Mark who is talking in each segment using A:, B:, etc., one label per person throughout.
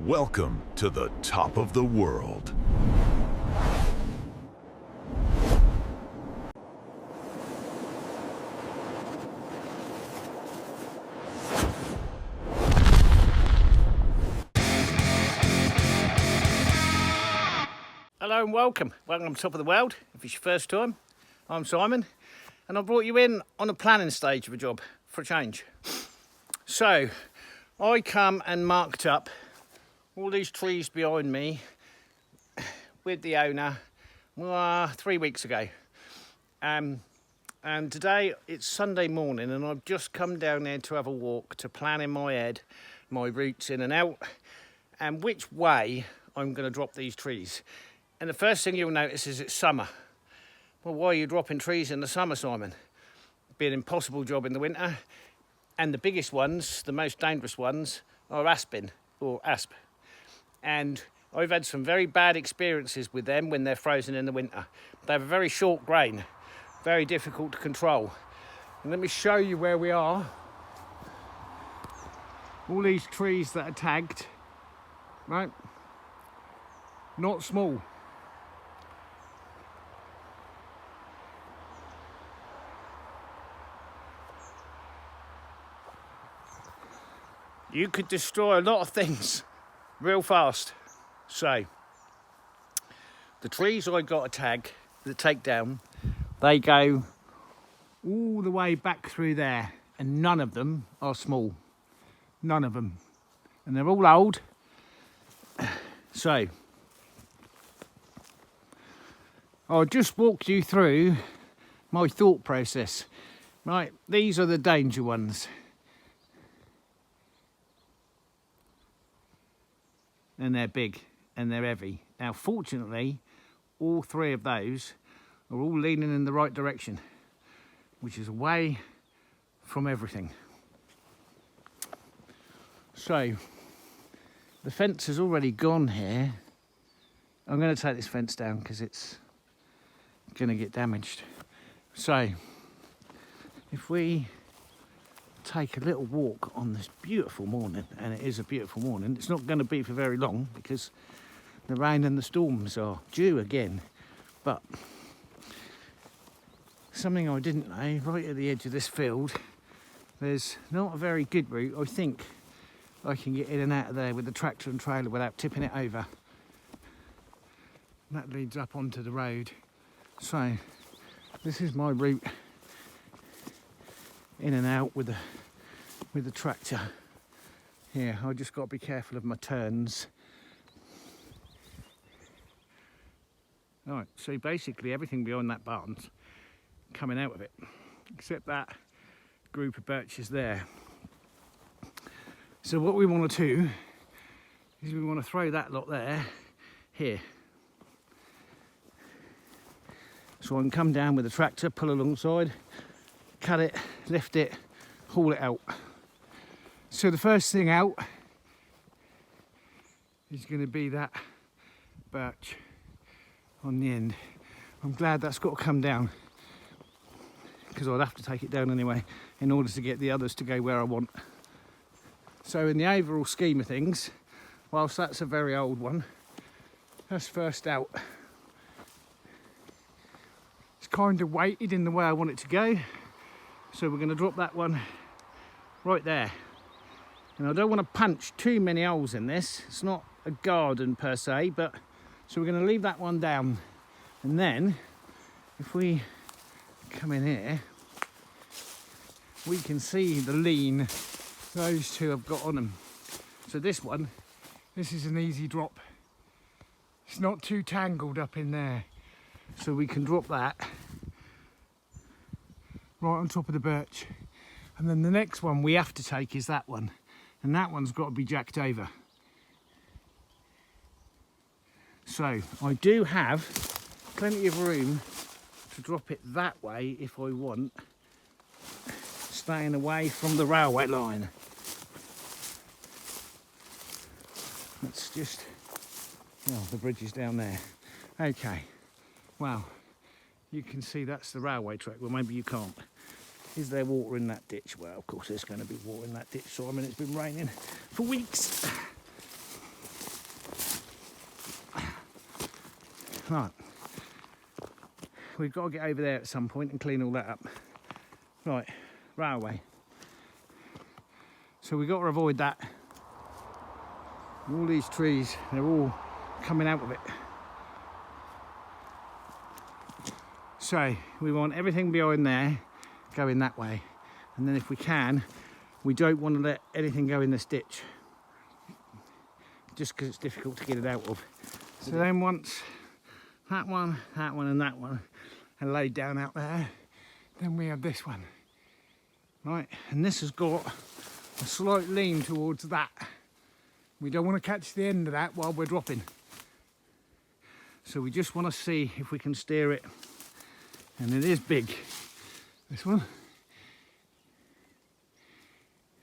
A: Welcome to the top of the world.
B: Hello and welcome to Top of the World. If it's your first time, I'm Simon and I brought you in on a planning stage of a job for a change. So I come and marked up all these trees behind me with the owner 3 weeks ago. And today it's Sunday morning and I've just come down there to have a walk to plan in my head my routes in and out and which way I'm going to drop these trees. And the first thing you'll notice is it's summer. Well, why are you dropping trees in the summer, Simon? It'd be an impossible job in the winter. And the biggest ones, the most dangerous ones, are aspen or asp. And I've had some very bad experiences with them when they're frozen in the winter. They have a very short grain, very difficult to control. And let me show you where we are. All these trees that are tagged, right? Not small. You could destroy a lot of things real fast. So, the trees I got to take down, they go all the way back through there, and none of them are small. None of them. And they're all old. So, I'll just walk you through my thought process. Right, these are the danger ones. And they're big and they're heavy. Now, fortunately, all three of those are all leaning in the right direction, which is away from everything. So, the fence has already gone here. I'm going to take this fence down because it's going to get damaged. So, if we take a little walk on this beautiful morning, and it is a beautiful morning, it's not going to be for very long because the rain and the storms are due again. But something I didn't know, right at the edge of this field, there's not a very good route. I think I can get in and out of there with the tractor and trailer without tipping it over. And that leads up onto the road. So this is my route in and out with the tractor. Here, I just got to be careful of my turns. Alright, so basically everything behind that barn's coming out of it, except that group of birches there. So what we want to do is we want to throw that lot there, here. So I can come down with the tractor, pull alongside, cut it, lift it, haul it out. So the first thing out is going to be that birch on the end. I'm glad that's got to come down because I'd have to take it down anyway in order to get the others to go where I want. So in the overall scheme of things, whilst that's a very old one, that's first out. It's kind of weighted in the way I want it to go. So we're going to drop that one right there. And I don't want to punch too many holes in this. It's not a garden per se, but so we're going to leave that one down. And then if we come in here, we can see the lean those two have got on them. So this is an easy drop. It's not too tangled up in there. So we can drop that right on top of the birch. And then the next one we have to take is that one. And that one's got to be jacked over. So I do have plenty of room to drop it that way if I want, staying away from the railway line. Let's just, oh, the bridge is down there. Okay, well, you can see that's the railway track. Well, maybe you can't. Is there water in that ditch? Well, of course there's going to be water in that ditch, Simon. It's been raining for weeks. Right. We've got to get over there at some point and clean all that up. Right, railway. So we've got to avoid that. All these trees, they're all coming out of it. So we want everything behind there going that way. And then if we can, we don't want to let anything go in this ditch. Just because it's difficult to get it out of. So then once that one and that one are laid down out there, then we have this one. Right, and this has got a slight lean towards that. We don't want to catch the end of that while we're dropping. So we just want to see if we can steer it. And it is big, this one.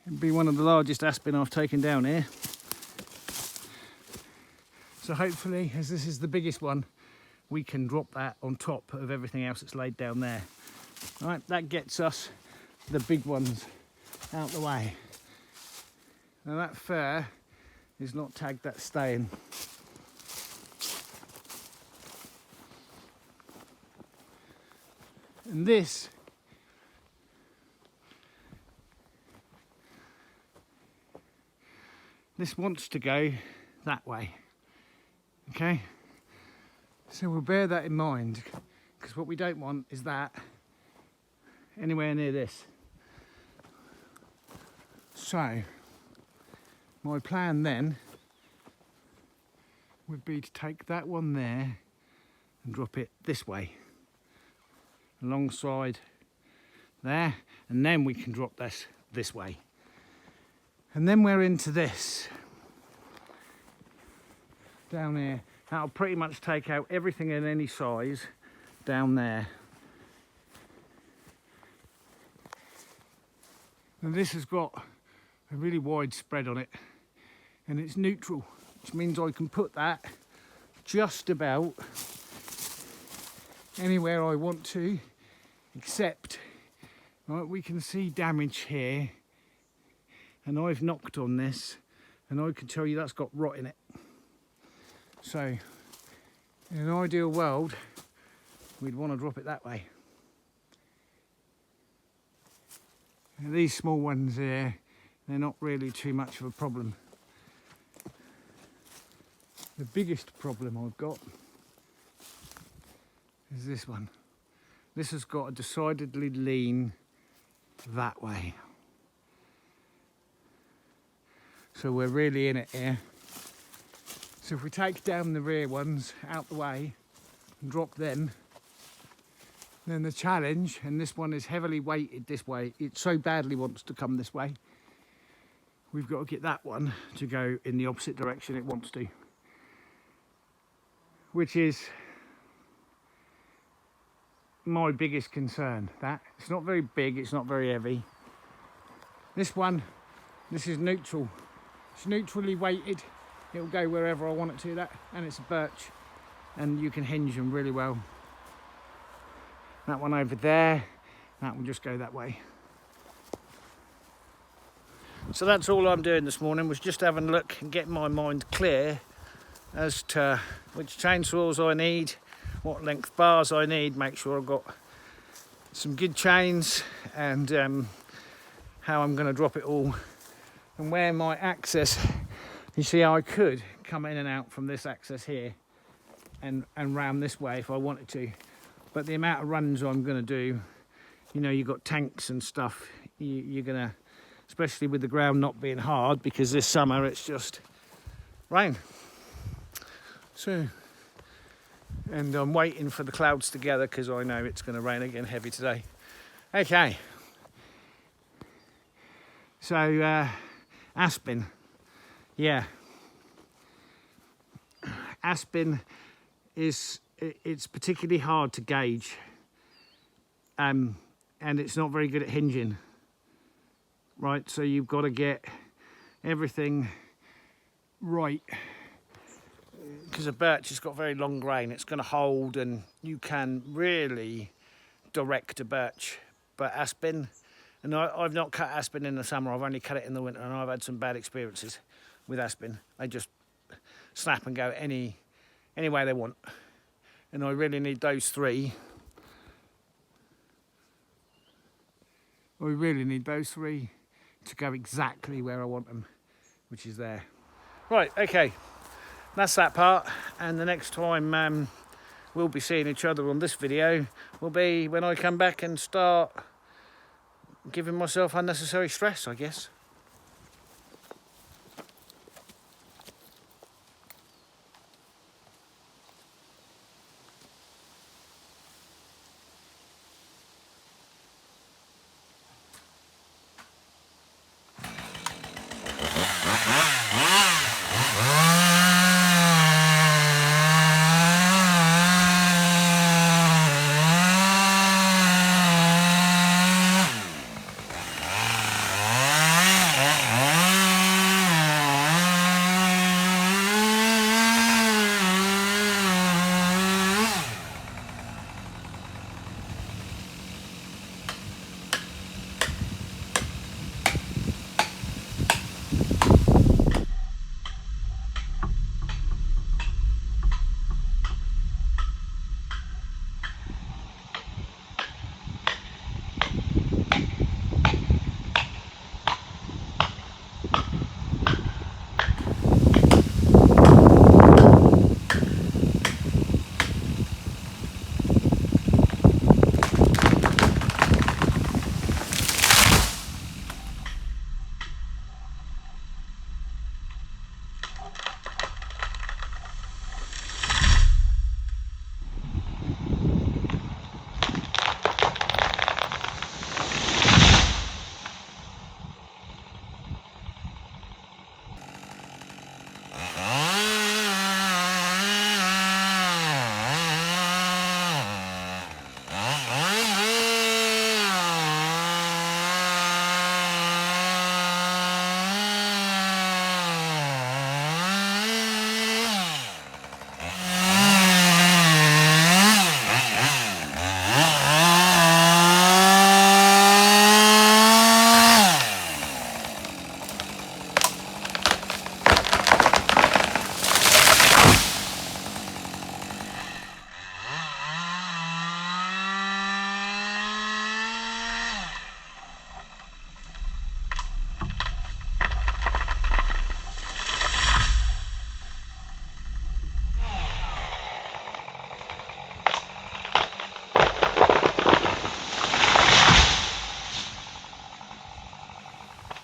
B: It'd be one of the largest aspen I've taken down here. So hopefully, as this is the biggest one, we can drop that on top of everything else that's laid down there. Right, that gets us the big ones out the way. Now that fir is not tagged, that's staying. And this wants to go that way. Okay, so we'll bear that in mind, because what we don't want is that anywhere near this. So my plan then would be to take that one there and drop it this way alongside there, and then we can drop this way, and then we're into this down here. That'll pretty much take out everything in any size down there. And this has got a really wide spread on it, and it's neutral, which means I can put that just about anywhere I want to, except right, we can see damage here, and I've knocked on this, and I can tell you that's got rot in it. So in an ideal world, we'd want to drop it that way. And these small ones here, they're not really too much of a problem. The biggest problem I've got is this one. This has got a decidedly lean that way. So we're really in it here. So if we take down the rear ones out the way and drop them, then the challenge, and this one is heavily weighted this way, it so badly wants to come this way, we've got to get that one to go in the opposite direction it wants to, which is my biggest concern. That it's not very big, it's not very heavy. This one, this is neutral, it's neutrally weighted. It'll go wherever I want it to, that, and it's a birch, and you can hinge them really well. That one over there, that will just go that way. So that's all I'm doing this morning, was just having a look and getting my mind clear as to which chainsaws I need, what length bars I need, make sure I've got some good chains, and how I'm going to drop it all, and where my access. You see, I could come in and out from this access here and round this way if I wanted to, but the amount of runs I'm going to do, you know, you've got tanks and stuff, you're going to, especially with the ground not being hard, because this summer it's just rain. So, and I'm waiting for the clouds to gather because I know it's going to rain again heavy today. Okay, so aspen. Yeah, aspen it's particularly hard to gauge, and it's not very good at hinging, right? So you've got to get everything right, because a birch has got very long grain, it's going to hold, and you can really direct a birch. But aspen, and I've not cut aspen in the summer, I've only cut it in the winter, and I've had some bad experiences with aspen. They just snap and go any way they want. and I really need those three. I really need those three to go exactly where I want them, which is there. Right, okay, that's that part, and the next time we'll be seeing each other on this video will be when I come back and start giving myself unnecessary stress, I guess.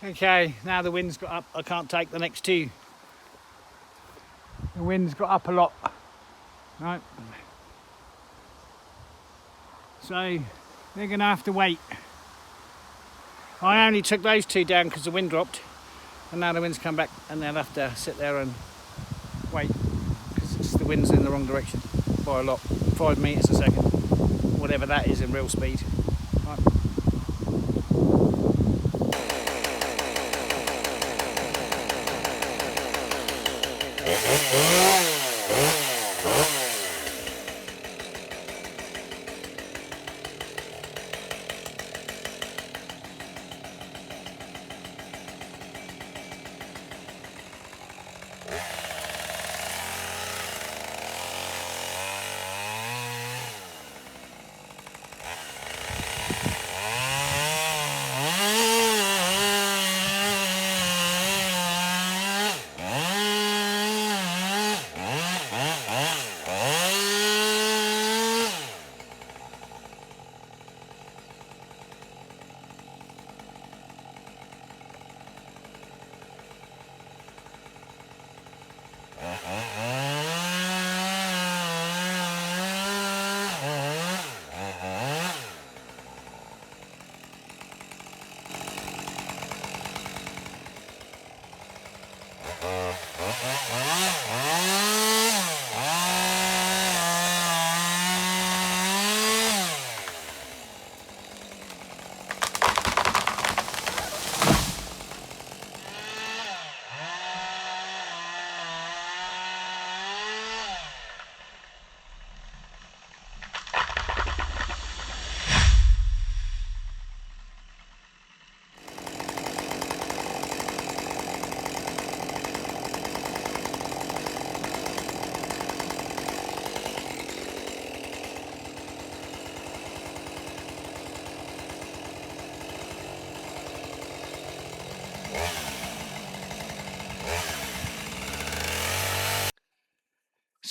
B: Okay, now the wind's got up, I can't take the next two. The wind's got up a lot, right? So they're gonna have to wait. I only took those two down because the wind dropped, and now the wind's come back and they'll have to sit there and wait because the wind's in the wrong direction by a lot, 5 meters a second, whatever that is in real speed. Right.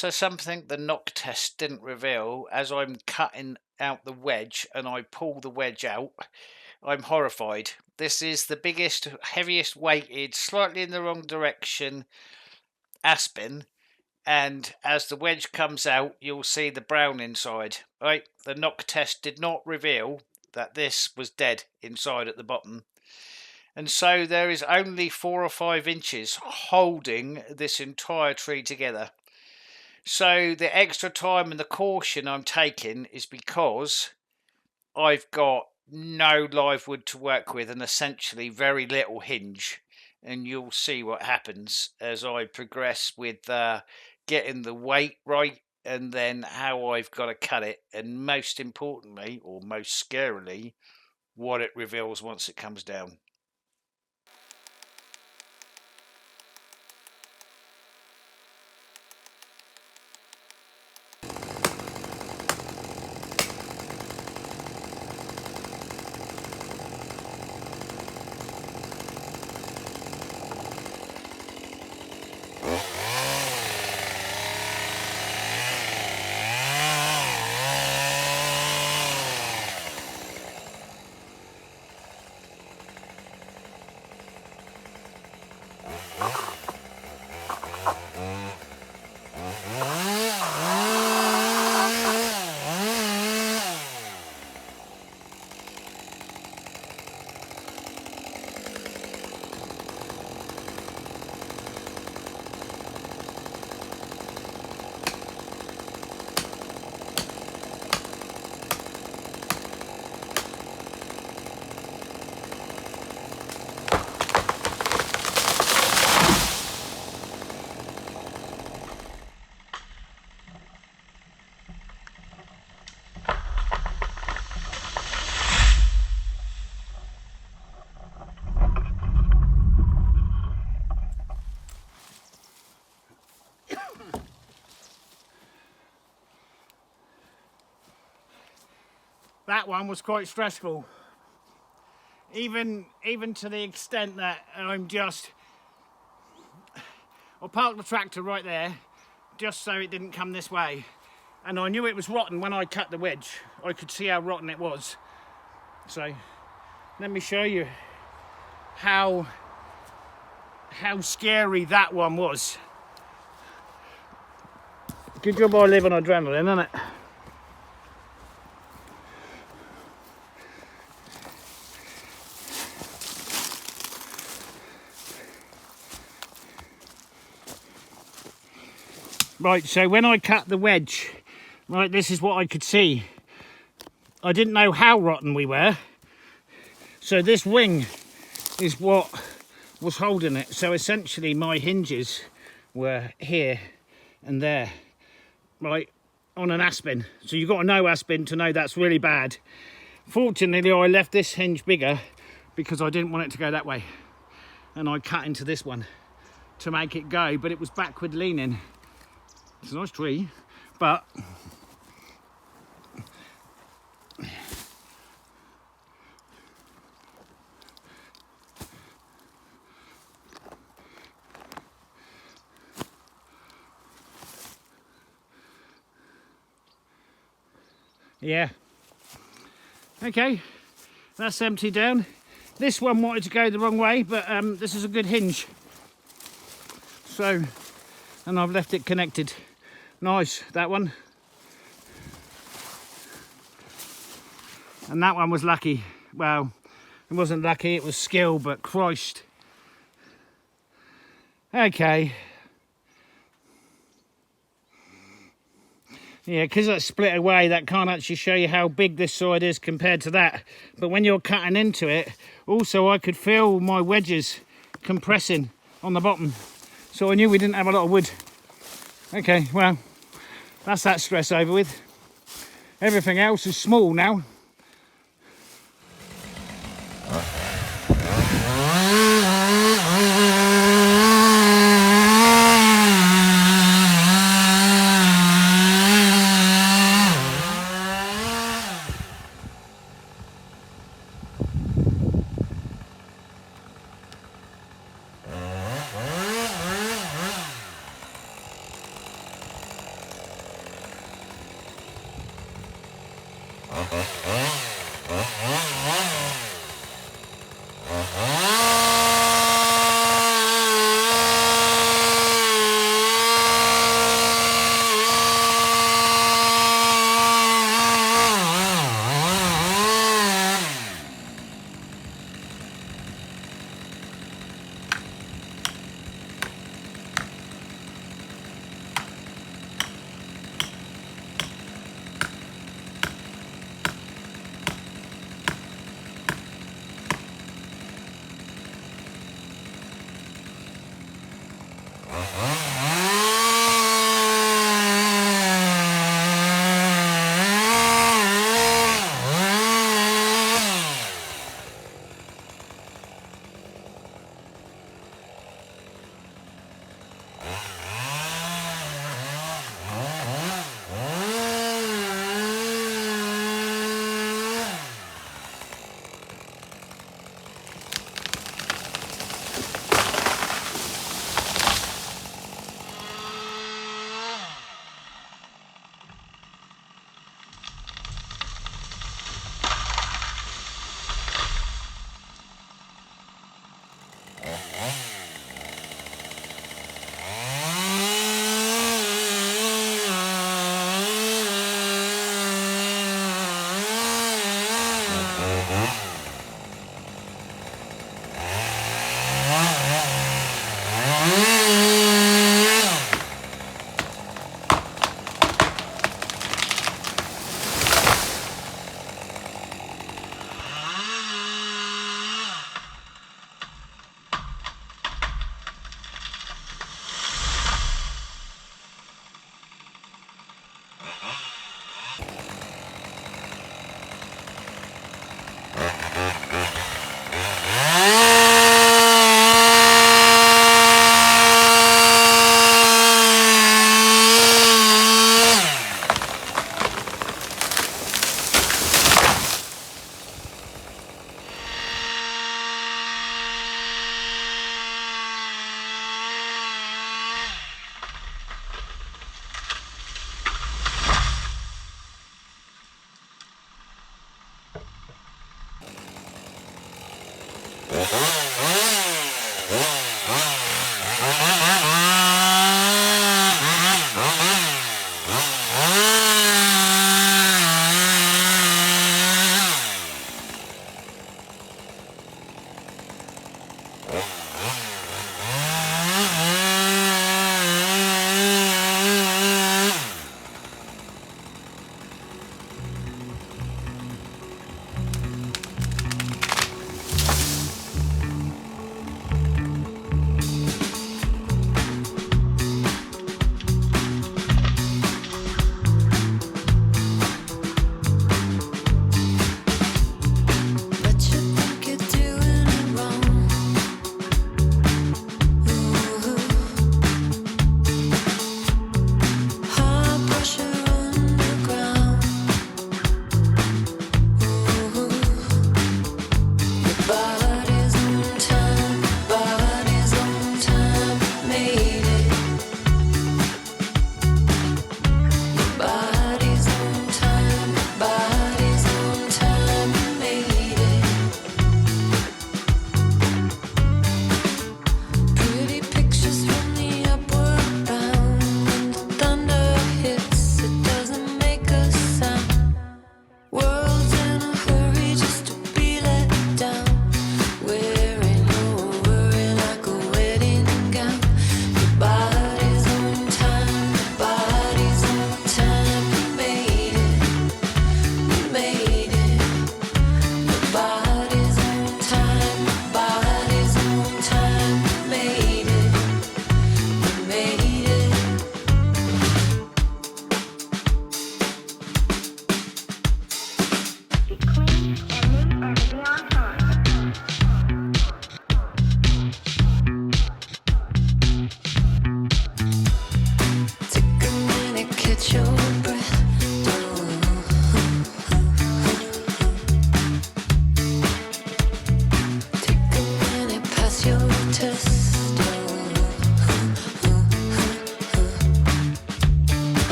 B: So something the knock test didn't reveal, as I'm cutting out the wedge and I pull the wedge out, I'm horrified. This is the biggest, heaviest weighted, slightly in the wrong direction aspen, and as the wedge comes out you'll see the brown inside. Right, the knock test did not reveal that this was dead inside at the bottom, and so there is only 4 or 5 inches holding this entire tree together. So the extra time and the caution I'm taking is because I've got no live wood to work with and essentially very little hinge, and you'll see what happens as I progress with getting the weight right, and then how I've got to cut it, and most importantly, or most scarily, what it reveals once it comes down. That one was quite stressful, even to the extent that I parked the tractor right there just so it didn't come this way, and I knew it was rotten when I cut the wedge. I could see how rotten it was. So let me show you how scary that one was. Good job I live on adrenaline, isn't it? Right, so when I cut the wedge, right, this is what I could see. I didn't know how rotten we were, so this wing is what was holding it. So essentially my hinges were here and there, right, on an aspen. So you've got to know aspen to know that's really bad. Fortunately, I left this hinge bigger because I didn't want it to go that way, and I cut into this one to make it go, but it was backward leaning. It's a nice tree, but yeah. Okay, that's empty down. This one wanted to go the wrong way, but this is a good hinge. So, and I've left it connected. Nice, that one. And that one was lucky. Well, it wasn't lucky, it was skill, but Christ. Okay. Yeah, because that's split away, that can't actually show you how big this side is compared to that. But when you're cutting into it, also I could feel my wedges compressing on the bottom. So I knew we didn't have a lot of wood. Okay, well, that's that stress over with. Everything else is small now.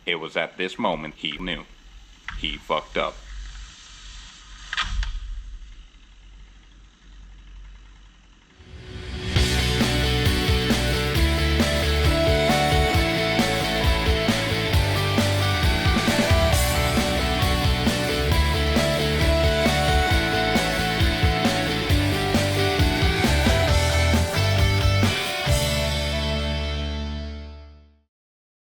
C: It was at this moment he knew. He fucked up.